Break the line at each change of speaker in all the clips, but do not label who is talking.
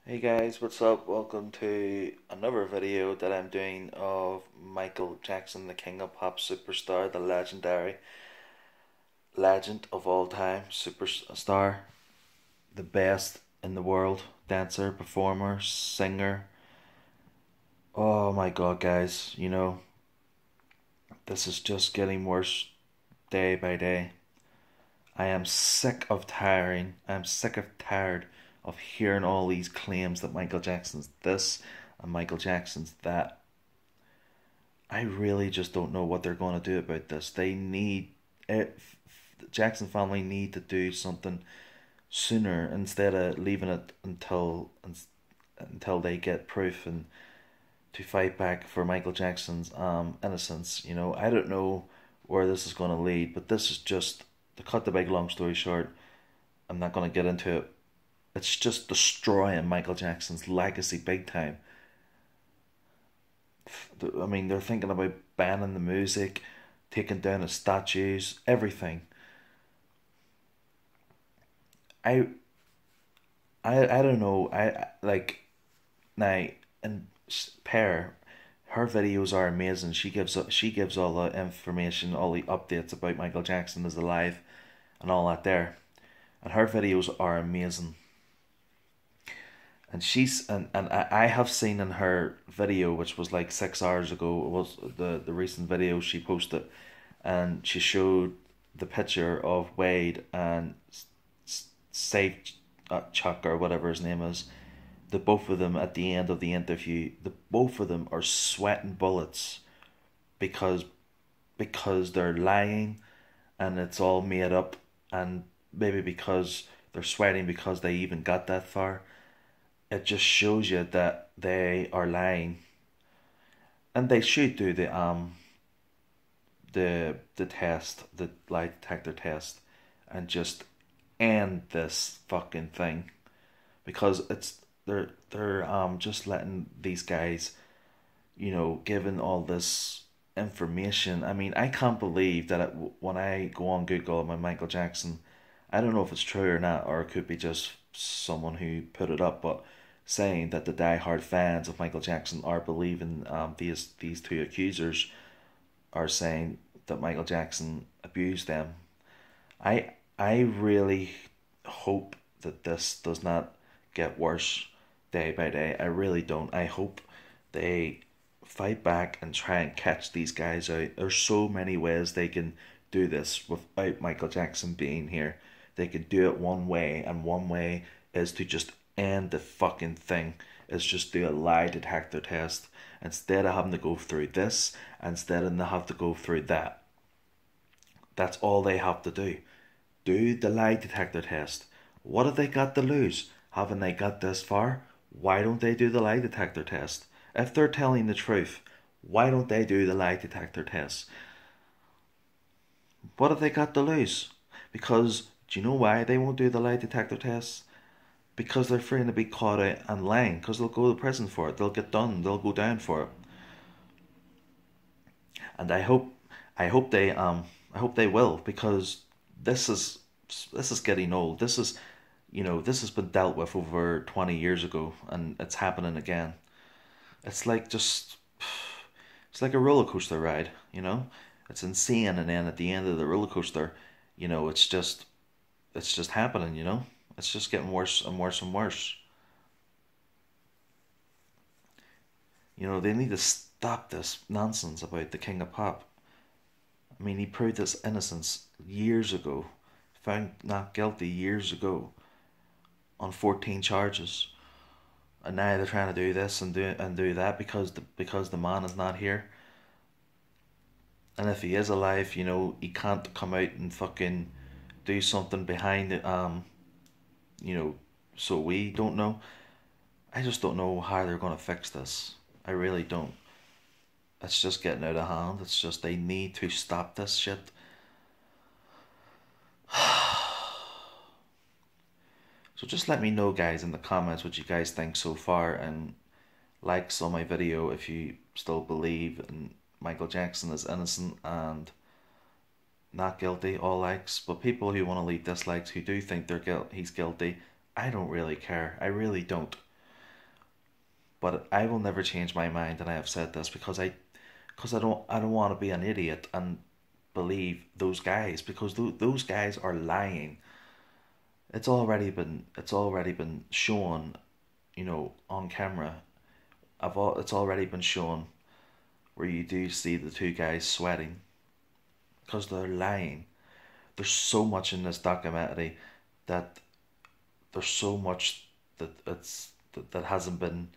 Hey guys, what's up? Welcome to another video that I'm doing of Michael Jackson, the King of Pop superstar, the legendary legend of all time, superstar, the best in the world, dancer, performer, singer. Oh my god, guys, this is just getting worse day by day. I'm sick of tired of hearing all these claims that Michael Jackson's this and Michael Jackson's that. I really just don't know what they're going to do about this. They need it. The Jackson family need to do something sooner instead of leaving it until they get proof and to fight back for Michael Jackson's innocence. I don't know where this is going to lead, but this is just to cut the big long story short. I'm not going to get into it. It's just destroying Michael Jackson's legacy big time. I mean, they're thinking about banning the music, taking down his statues, everything. I I don't know. I like now and Pear. Her videos are amazing. She gives all the information, all the updates about Michael Jackson is alive, and all that there. And her videos are amazing. And I have seen in her video, which was like 6 hours ago, it was the recent video she posted, and she showed the picture of Wade and Safe Chuck or whatever his name is. The both of them at the end of the interview, the both of them are sweating bullets because they're lying, and it's all made up, and maybe because they're sweating because they even got that far. It just shows you that they are lying, and they should do the test, the lie detector test, and just end this fucking thing, because they're just letting these guys, given all this information. I mean, I can't believe that when I go on Google my Michael Jackson, I don't know if it's true or not, or it could be just someone who put it up, but saying that the die-hard fans of Michael Jackson are believing these two accusers are saying that Michael Jackson abused them. I really hope that this does not get worse day by day. I really don't. I hope they fight back and try and catch these guys out. There's so many ways they can do this without Michael Jackson being here. They could do it one way, and one way is to just end the fucking thing. Is just do a lie detector test instead of having to go through this, instead of have to go through that. That's all they have to do. Do the lie detector test. What have they got to lose? Haven't they got this far? Why don't they do the lie detector test? If they're telling the truth, why don't they do the lie detector test? What have they got to lose? Because do you know why they won't do the lie detector test? Because they're afraid to be caught out and lying. Because they'll go to prison for it. They'll get done. They'll go down for it. And I hope they will, because this is this is getting old. This has been dealt with over 20 years ago, and it's happening again. It's like just it's like a roller coaster ride. It's insane, and then at the end of the roller coaster, it's just happening. It's just getting worse and worse and worse. They need to stop this nonsense about the King of Pop. I mean, he proved his innocence years ago, found not guilty years ago on 14 charges, and now they're trying to do this and do that because the man is not here. And if he is alive, he can't come out and fucking do something behind it. You know, so we don't know. I just don't know how they're gonna fix this. I really don't. It's just getting out of hand. It's just they need to stop this shit. So just let me know, guys, in the comments what you guys think so far, and likes on my video if you still believe in Michael Jackson is innocent and not guilty. All likes, but people who want to leave dislikes, who do think he's guilty, I don't really care. I really don't. But I will never change my mind, and I have said this because I don't want to be an idiot and believe those guys, because those guys are lying. It's already been shown, on camera. It's already been shown where you do see the two guys sweating because they're lying. There's so much in this documentary that there's so much that hasn't been.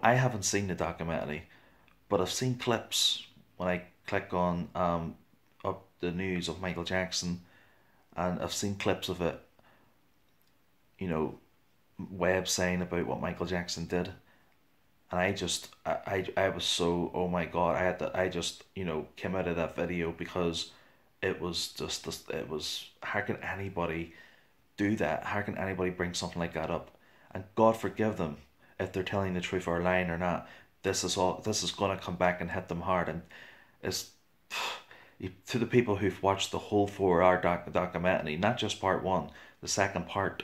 I haven't seen the documentary, but I've seen clips when I click on up the news of Michael Jackson, and I've seen clips of it. You know, Webb saying about what Michael Jackson did, and I was so, oh my god, I just came out of that video because it was just this, it was, how can anybody do that? How can anybody bring something like that up? And God forgive them if they're telling the truth or lying or not. This is gonna come back and hit them hard, and it's to the people who've watched the whole 4 hour documentary, not just part one, the second part.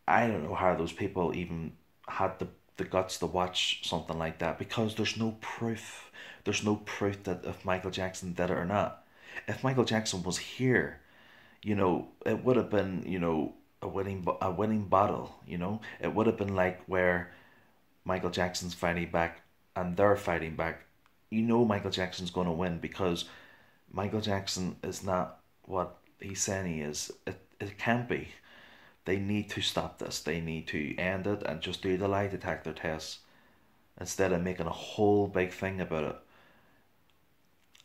I don't know how those people even had the guts to watch something like that, because there's no proof. There's no proof that if Michael Jackson did it or not. If Michael Jackson was here, it would have been, a winning battle. It would have been like where Michael Jackson's fighting back and they're fighting back. Michael Jackson's going to win, because Michael Jackson is not what he's saying he is. It can't be. They need to stop this. They need to end it and just do the lie detector tests instead of making a whole big thing about it.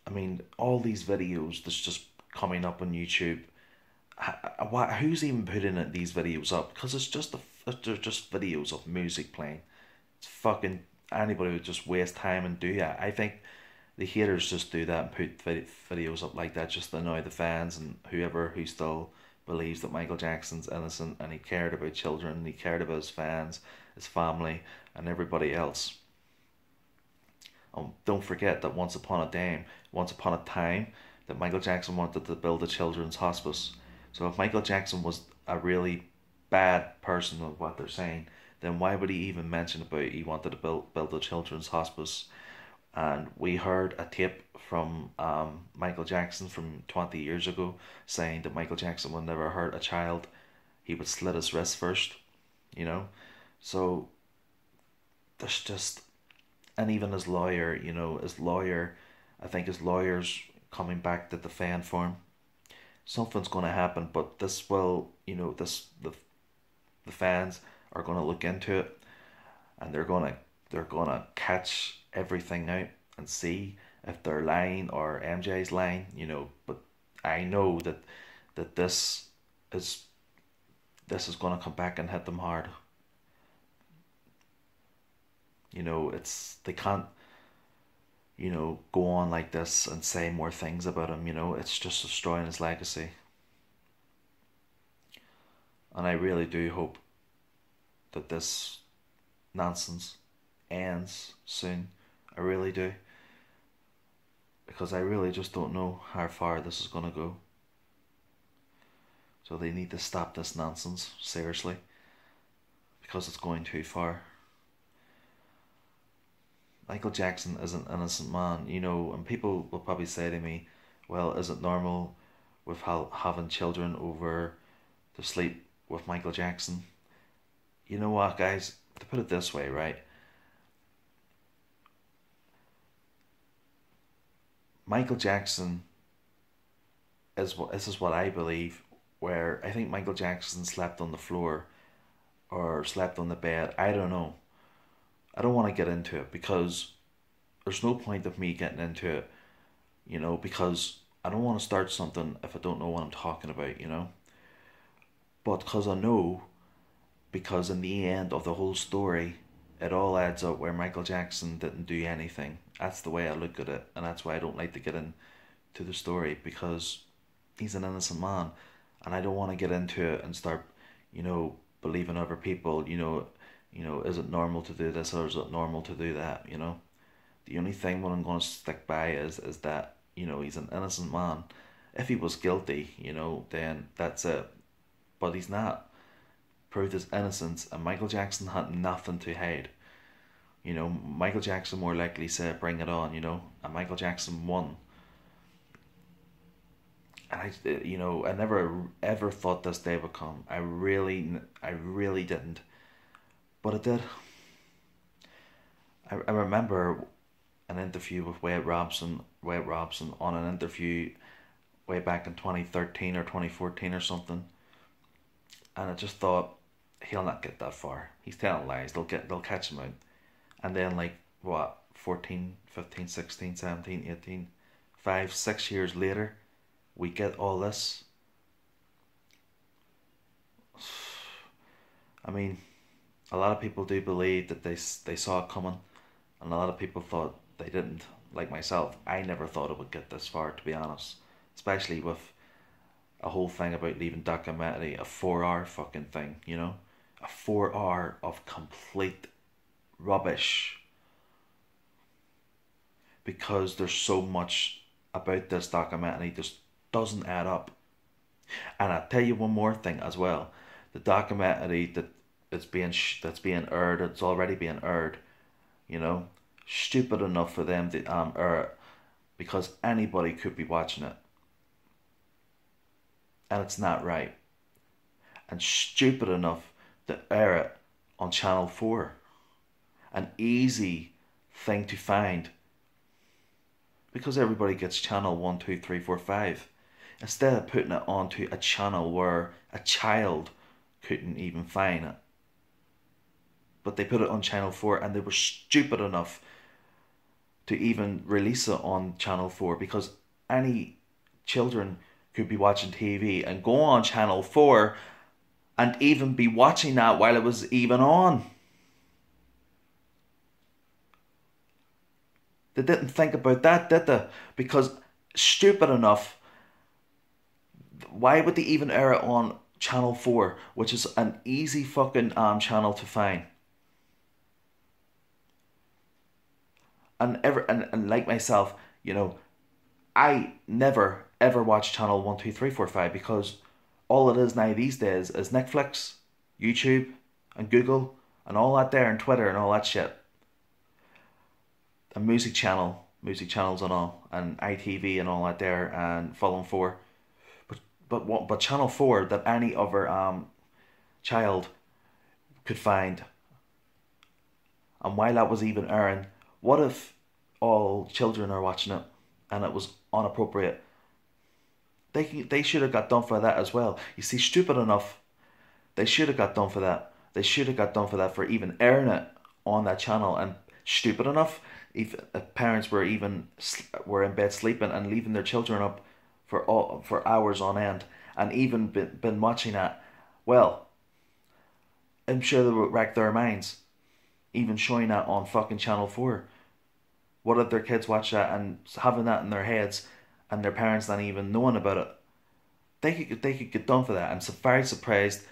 I mean, all these videos that's just coming up on YouTube. Who's even putting these videos up? Because they're just videos of music playing. It's fucking anybody would just waste time and do that. I think the haters just do that and put videos up like that just to annoy the fans and whoever who still believes that Michael Jackson's innocent, and he cared about children, he cared about his fans, his family, and everybody else. Don't forget that once upon a time, that Michael Jackson wanted to build a children's hospice. So if Michael Jackson was a really bad person of what they're saying, then why would he even mention about he wanted to build a children's hospice? And we heard a tape from Michael Jackson from 20 years ago saying that Michael Jackson would never hurt a child. He would slit his wrist first, you know? So there's just, and even I think his lawyer's coming back to defend for him. Something's going to happen, but this will, the fans are going to look into it, and they're gonna catch everything out and see if they're lying or MJ's lying, But I know that is this is gonna come back and hit them hard. It's they can't go on like this and say more things about him. It's just destroying his legacy, and I really do hope that this nonsense ends soon. I really do. Because I really just don't know how far this is going to go. So they need to stop this nonsense, seriously. Because it's going too far. Michael Jackson is an innocent man, and people will probably say to me, well, is it normal with having children over to sleep with Michael Jackson? You know what, guys? To put it this way, right? Michael Jackson this is what I believe, where I think Michael Jackson slept on the floor or slept on the bed. I don't know. I don't want to get into it because there's no point of me getting into it, because I don't want to start something if I don't know what I'm talking about. But because I know, because in the end of the whole story, it all adds up where Michael Jackson didn't do anything. That's the way I look at it, and that's why I don't like to get into the story, because he's an innocent man, and I don't want to get into it and start, believing other people. Is it normal to do this or is it normal to do that? The only thing what I'm going to stick by is that he's an innocent man. If he was guilty, then that's it. But he's not. Proved his innocence, and Michael Jackson had nothing to hide. You know, Michael Jackson more likely said, "Bring it on," you know, and Michael Jackson won. And I never ever thought this day would come. I really didn't, but it did. I remember an interview with Wade Robson on an interview way back in 2013 or 2014 or something, and I just thought he'll not get that far. He's telling lies. They'll catch him out, and then like what 14, 15, 16, 17, 18, 5, 6 years later, we get all this. I mean, a lot of people do believe that they saw it coming, and a lot of people thought they didn't. Like myself, I never thought it would get this far, to be honest. Especially with a whole thing about leaving documentary, a 4 hour fucking thing, you know? A 4 hour of complete rubbish because there's so much about this documentary just doesn't add up. And I'll tell you one more thing as well. The documentary that's being aired, it's already being aired, you know, stupid enough for them to air it because anybody could be watching it, and it's not right. And stupid enough to air it on Channel 4, an easy thing to find because everybody gets channel 1, 2, 3, 4, 5. Instead of putting it onto a channel where a child couldn't even find it, but they put it on Channel 4, and they were stupid enough to even release it on Channel 4 because any children could be watching TV and go on Channel 4 and even be watching that while it was even on. They didn't think about that, did they? Because stupid enough, why would they even air it on Channel 4, which is an easy fucking channel to find? And like myself, you know, I never ever watch channel 1, 2, 3, 4, 5 because all it is now these days is Netflix, YouTube, and Google, and all that there, and Twitter and all that shit. A music channels and all, and ITV and all that there, and Fulham 4. But Channel 4 that any other child could find. And while that was even airing, what if all children are watching it and it was inappropriate? They should have got done for that as well. You see, stupid enough, they should have got done for that. They should have got done for that for even airing it on that channel. And stupid enough, if parents were in bed sleeping and leaving their children up for hours on end, and even been watching that, well, I'm sure they would wreck their minds, even showing that on fucking Channel 4. What if their kids watch that and having that in their heads, and their parents not even knowing about it? They could get done for that. I'm so very surprised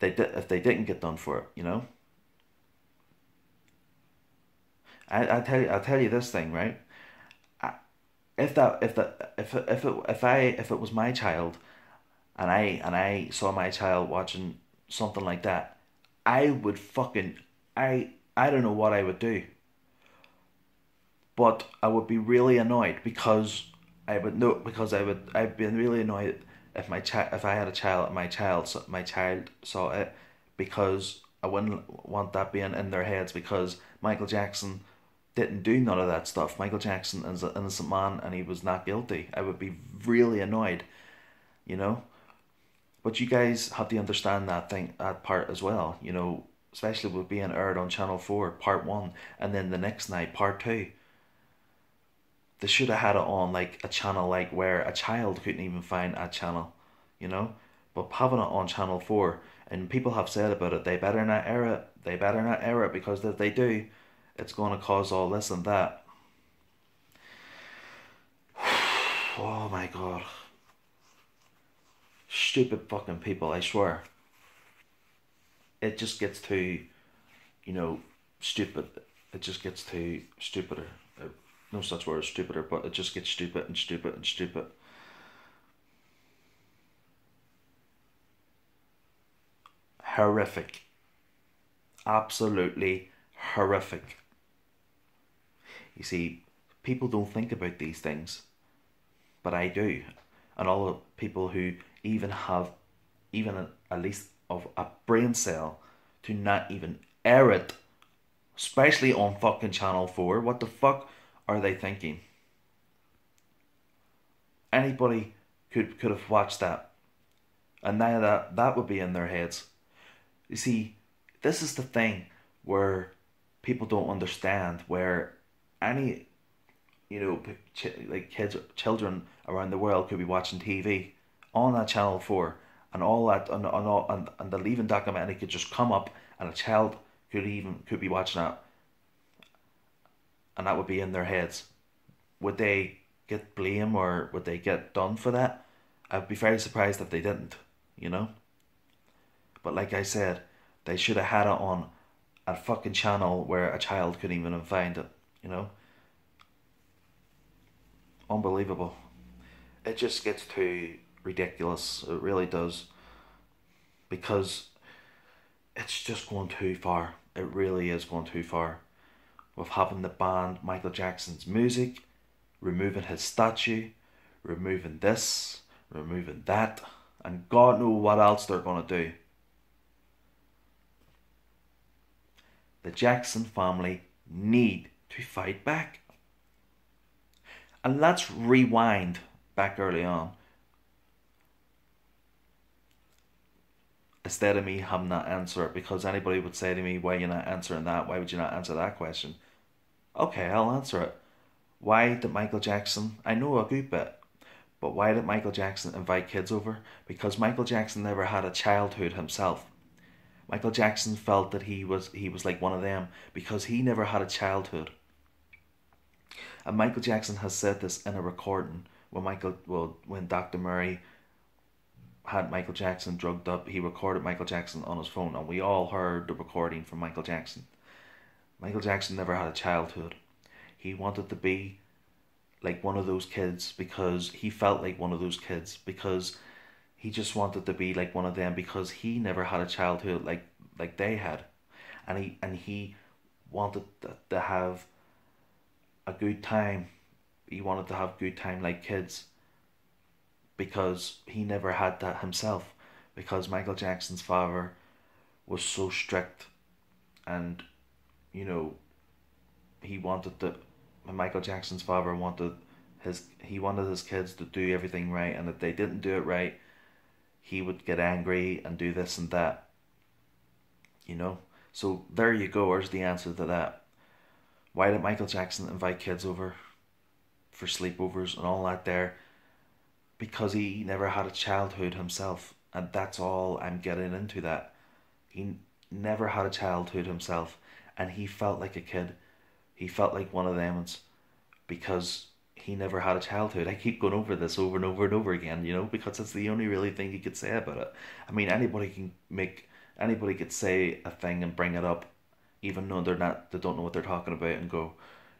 if they didn't get done for it. You know, I'll tell you this thing, right? I, if it was my child, and I saw my child watching something like that, I would fucking I don't know what I would do, but I would be really annoyed because I'd been really annoyed if I had a child and my child saw it, because I wouldn't want that being in their heads because Michael Jackson didn't do none of that stuff. Michael Jackson is an innocent man and he was not guilty. I would be really annoyed, you know. But you guys have to understand that part as well, you know, especially with being aired on Channel 4, Part 1, and then the next night, Part 2. They should have had it on like a channel like where a child couldn't even find a channel, you know? But having it on Channel 4, and people have said about it, they better not air it. They better not air it because if they do, it's going to cause all this and that. Oh my god. Stupid fucking people, I swear. It just gets too, you know, stupid. It just gets too stupider. No such word as stupider, but it just gets stupid and stupid and stupid. Horrific. Absolutely horrific. You see, people don't think about these things, but I do. And all the people who even have, even at least of a brain cell, to not even air it, especially on fucking Channel 4. What the fuck are they thinking? Anybody could have watched that, and now that would be in their heads. You see, this is the thing where people don't understand, where any, like children around the world could be watching TV on that Channel 4, and all that, and the Leaving documentary could just come up, and a child could be watching that, and that would be in their heads. Would they get blame, or would they get done for that? I'd be very surprised if they didn't, you know? But like I said, they should have had it on a fucking channel where a child couldn't even find it, you know? Unbelievable. It just gets too ridiculous. It really does. Because it's just going too far. It really is going too far. With having to ban Michael Jackson's music, removing his statue, removing this, removing that, and God knows what else they're going to do. The Jackson family need to fight back. And let's rewind back early on. Instead of me having that answer, because anybody would say to me, why are you not answering that? Why would you not answer that question? Okay, I'll answer it. Why did Michael Jackson, I know a good bit, but why did Michael Jackson invite kids over? Because Michael Jackson never had a childhood himself. Michael Jackson felt that he was like one of them because he never had a childhood. And Michael Jackson has said this in a recording when Dr. Murray had Michael Jackson drugged up. He recorded Michael Jackson on his phone, and we all heard the recording from Michael Jackson. Michael Jackson never had a childhood. He wanted to be like one of those kids because he felt like one of those kids, because he just wanted to be like one of them because he never had a childhood like they had, and he wanted to have a good time. He wanted to have good time like kids because he never had that himself, because Michael Jackson's father was so strict, and you know he wanted to Michael Jackson's father wanted his kids to do everything right, and if they didn't do it right, he would get angry and do this and that. You know? So there you go, there's the answer to that. Why did Michael Jackson invite kids over for sleepovers and all that there? Because he never had a childhood himself. And that's all I'm getting into that. He never had a childhood himself. And he felt like a kid. He felt like one of them because he never had a childhood. I keep going over this over and over and over again, you know, because it's the only really thing you could say about it. I mean, anybody could say a thing and bring it up, even though they don't know what they're talking about, and go,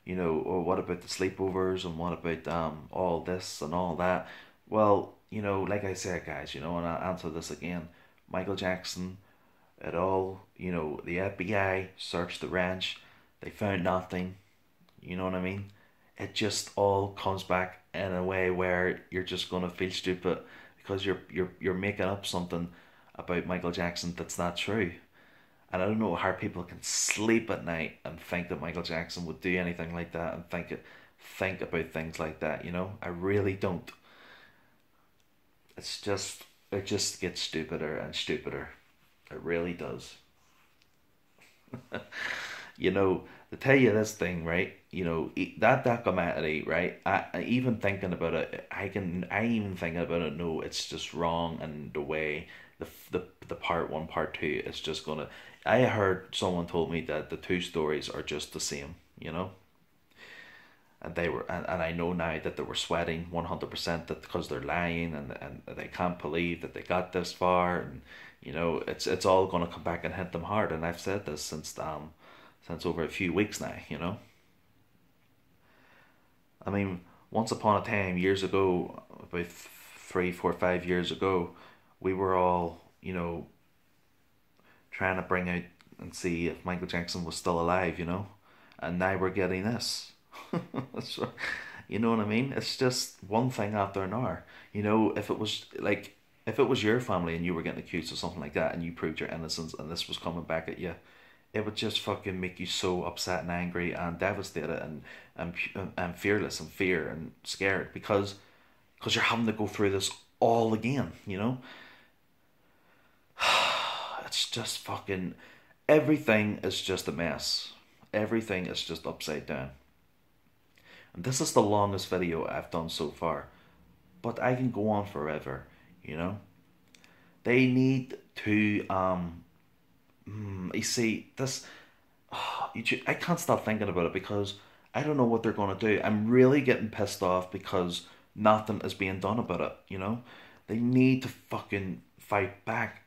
you know, or what about the sleepovers, and what about all this and all that. Well, you know, like I said, guys, you know, and I'll answer this again. Michael Jackson, it all, you know, the FBI searched the ranch, they found nothing. You know what I mean? It just all comes back in a way where you're just gonna feel stupid because you're making up something about Michael Jackson that's not true. And I don't know how people can sleep at night and think that Michael Jackson would do anything like that, and think about things like that, you know? I really don't. It just gets stupider and stupider. It really does. You know, to tell you this thing, right? You know, that documentary, right? I even thinking about it, I even thinking about it. No, it's just wrong, and the way the part one, part two, it's just gonna. I heard someone told me that the two stories are just the same, you know. And they were, and I know now that they were sweating 100% that because they're lying, and they can't believe that they got this far, and you know it's all gonna come back and hit them hard. And I've said this since over a few weeks now, you know. I mean, once upon a time, years ago, about 3, 4, 5 years ago, we were all, you know, trying to bring out and see if Michael Jackson was still alive, you know? And now we're getting this. So, you know what I mean? It's just one thing after another. You know, if it was like, if it was your family and you were getting accused of something like that and you proved your innocence and this was coming back at you, it would just fucking make you so upset and angry and devastated and fearless and fear and scared because you're having to go through this all again, you know? It's just fucking everything is just a mess. Everything is just upside down. And this is the longest video I've done so far. But I can go on forever, you know? They need to you see this I can't stop thinking about it because I don't know what they're gonna do. I'm really getting pissed off because nothing is being done about it, you know? They need to fucking fight back.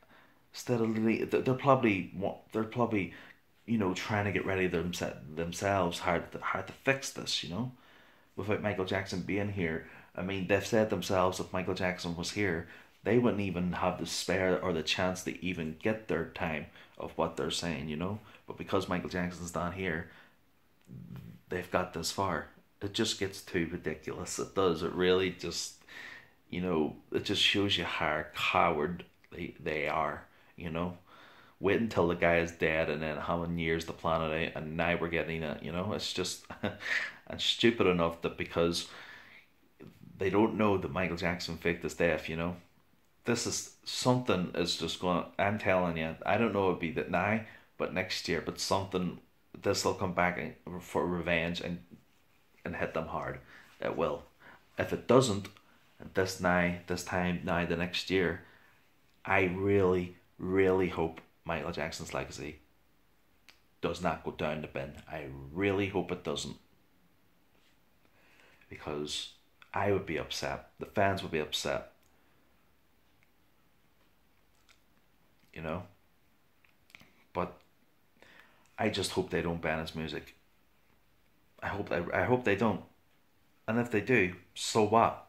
Steadily they're probably you know trying to get ready themselves hard to fix this, you know, without Michael Jackson being here. I mean, they've said themselves if Michael Jackson was here, they wouldn't even have the spare or the chance to even get their time of what they're saying, you know. But because Michael Jackson's not here, they've got this far. It just gets too ridiculous. It does. It really just, you know, it just shows you how coward they are, you know. Wait until the guy is dead and then how many years to plan it out and now we're getting it, you know. It's just and stupid enough that because they don't know that Michael Jackson faked his death, you know. This is something is just going. I'm telling you, I don't know it'll be that now, but next year, but something this will come back for revenge and hit them hard. It will. If it doesn't, this time now the next year, I really, really hope Michael Jackson's legacy does not go down the bin. I really hope it doesn't. Because I would be upset. The fans would be upset. You know? But I just hope they don't ban his music. I hope they don't. And if they do, so what?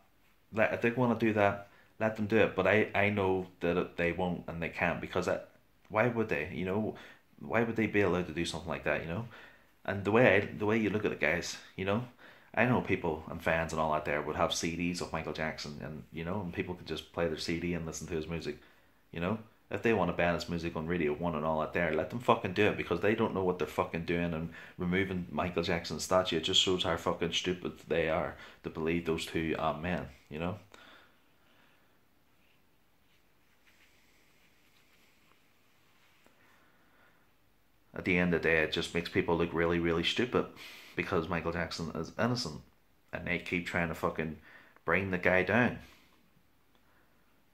If they want to do that, let them do it. But I know that they won't and they can't because why would they? You know, why would they be allowed to do something like that? You know, and the way you look at it, guys, you know, I know people and fans and all that there would have CDs of Michael Jackson, and you know, and people could just play their CD and listen to his music. You know, if they want to ban his music on Radio One and all that there, let them fucking do it because they don't know what they're fucking doing and removing Michael Jackson's statue. It just shows how fucking stupid they are to believe those two men. You know. At the end of the day, it just makes people look really, really stupid because Michael Jackson is innocent and they keep trying to fucking bring the guy down.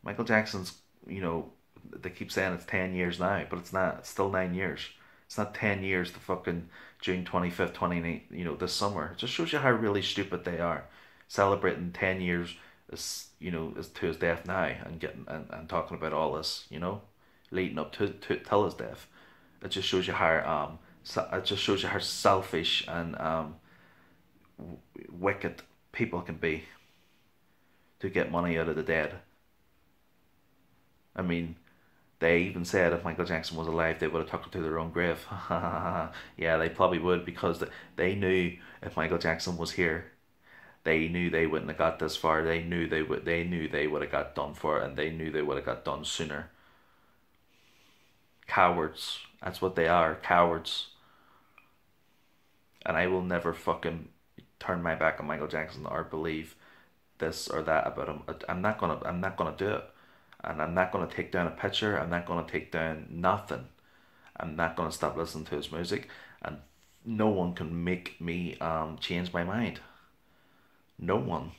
Michael Jackson's, you know, they keep saying it's 10 years now, but it's not. It's still 9 years. It's not 10 years to fucking June 25th, 29th, you know, this summer. It just shows you how really stupid they are. Celebrating 10 years as, you know, as to his death now and getting and talking about all this, you know, leading up to till his death. It just shows you how it just shows you how selfish and wicked people can be to get money out of the dead. I mean, they even said if Michael Jackson was alive, they would have took him to their own grave. Yeah, they probably would because they knew if Michael Jackson was here, they knew they wouldn't have got this far. They knew they would. They knew they would have got done for, and they knew they would have got done sooner. Cowards. That's what they are. Cowards. And I will never fucking turn my back on Michael Jackson or believe this or that about him. I'm not gonna do it. And I'm not gonna take down a picture. I'm not gonna take down nothing. I'm not gonna stop listening to his music, and no one can make me change my mind. No one.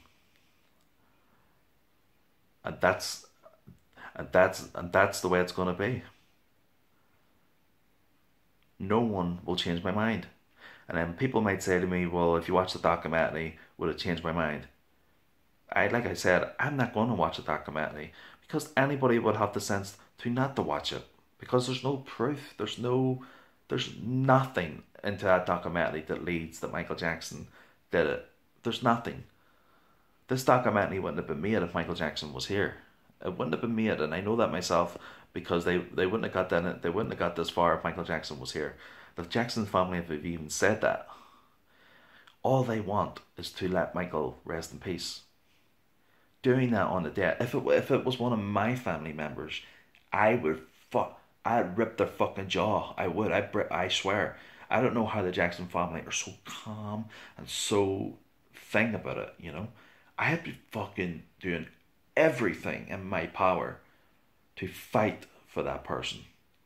And that's the way it's gonna be. No one will change my mind. And then people might say to me, well, if you watch the documentary, would it change my mind? Like I said, I'm not going to watch the documentary because anybody would have the sense to not to watch it because there's no proof. There's nothing into that documentary that leads that Michael Jackson did it. There's nothing. This documentary wouldn't have been made if Michael Jackson was here. It wouldn't have been made, and I know that myself because they wouldn't have got that. They wouldn't have got this far if Michael Jackson was here. The Jackson family have even said that. All they want is to let Michael rest in peace. Doing that on the day, if it was one of my family members, I would I'd rip their fucking jaw. I would. I swear. I don't know how the Jackson family are so calm and so thing about it. I'd be fucking doing everything in my power to fight for that person,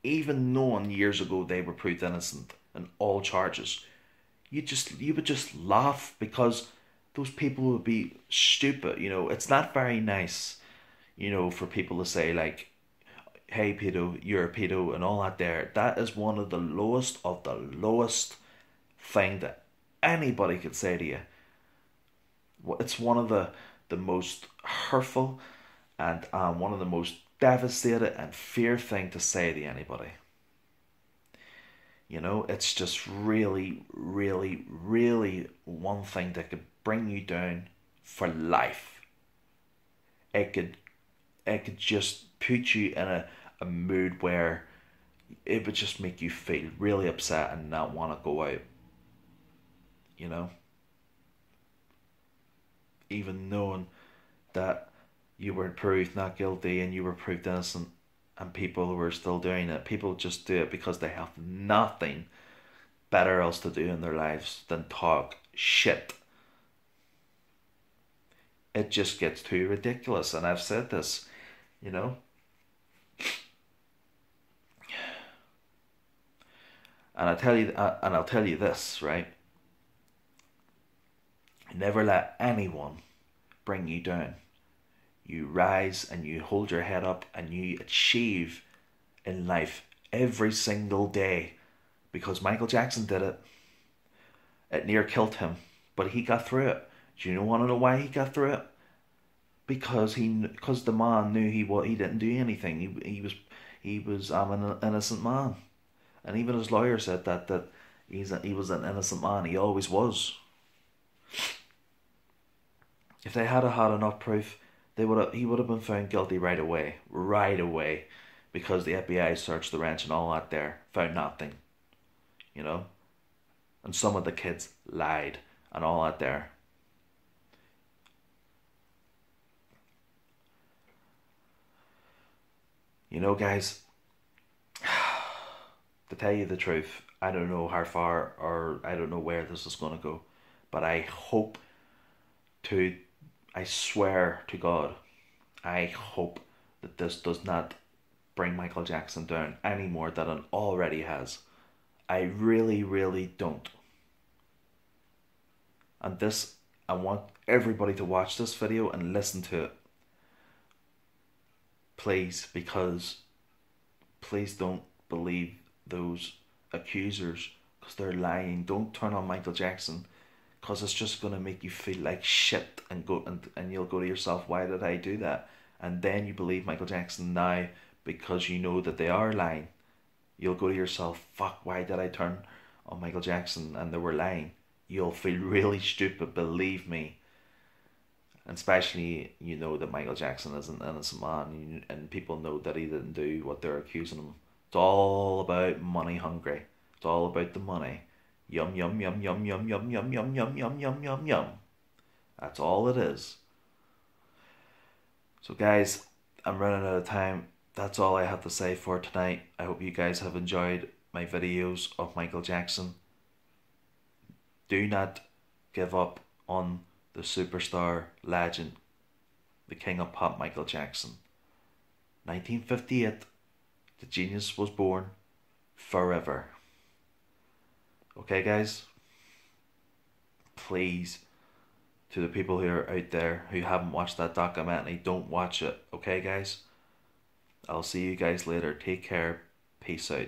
even knowing years ago they were proved innocent in all charges. You would just laugh because those people would be stupid. It's not very nice, for people to say like, "Hey, pedo, you're a pedo," and all that. That is one of the lowest of the lowest thing that anybody could say to you. It's one of the most hurtful and one of the most devastated and fear thing to say to anybody. It's just really, really, really one thing that could bring you down for life. It could just put you in a mood where it would just make you feel really upset and not want to go out. You know? Even knowing that you were proved not guilty and you were proved innocent and people were still doing it. People just do it because they have nothing better else to do in their lives than talk shit. It just gets too ridiculous, and I've said this, you know. And I'll tell you this, right? Never let anyone bring you down. You rise and you hold your head up and you achieve in life every single day, because Michael Jackson did it. It near killed him, but he got through it. Do you want to know why he got through it? Because the man knew he didn't do anything. He was an innocent man, and even his lawyer said that he was an innocent man. He always was. If they had had enough proof, he would have been found guilty right away, because the FBI searched the ranch and all that there, found nothing, and some of the kids lied and all that there. Guys, to tell you the truth, I don't know how far or I don't know where this is going to go, but I swear to God, I hope that this does not bring Michael Jackson down any more than it already has. I really, really don't. And I want everybody to watch this video and listen to it. Please, because please don't believe those accusers, because they're lying. Don't turn on Michael Jackson, because it's just going to make you feel like shit and you'll go to yourself, why did I do that? And then you believe Michael Jackson now because you know that they are lying. You'll go to yourself, fuck, why did I turn on Michael Jackson and they were lying? You'll feel really stupid, believe me. And especially, that Michael Jackson is an innocent man, and people know that he didn't do what they're accusing him. It's all about money hungry. It's all about the money. Yum, yum, yum, yum, yum, yum, yum, yum, yum, yum, yum, yum, yum. That's all it is. So guys, I'm running out of time. That's all I have to say for tonight. I hope you guys have enjoyed my videos of Michael Jackson. Do not give up on the superstar legend, the king of pop, Michael Jackson. 1958, the genius was born. Forever. Okay, guys? Please, to the people who are out there who haven't watched that documentary, don't watch it. Okay, guys? I'll see you guys later. Take care. Peace out.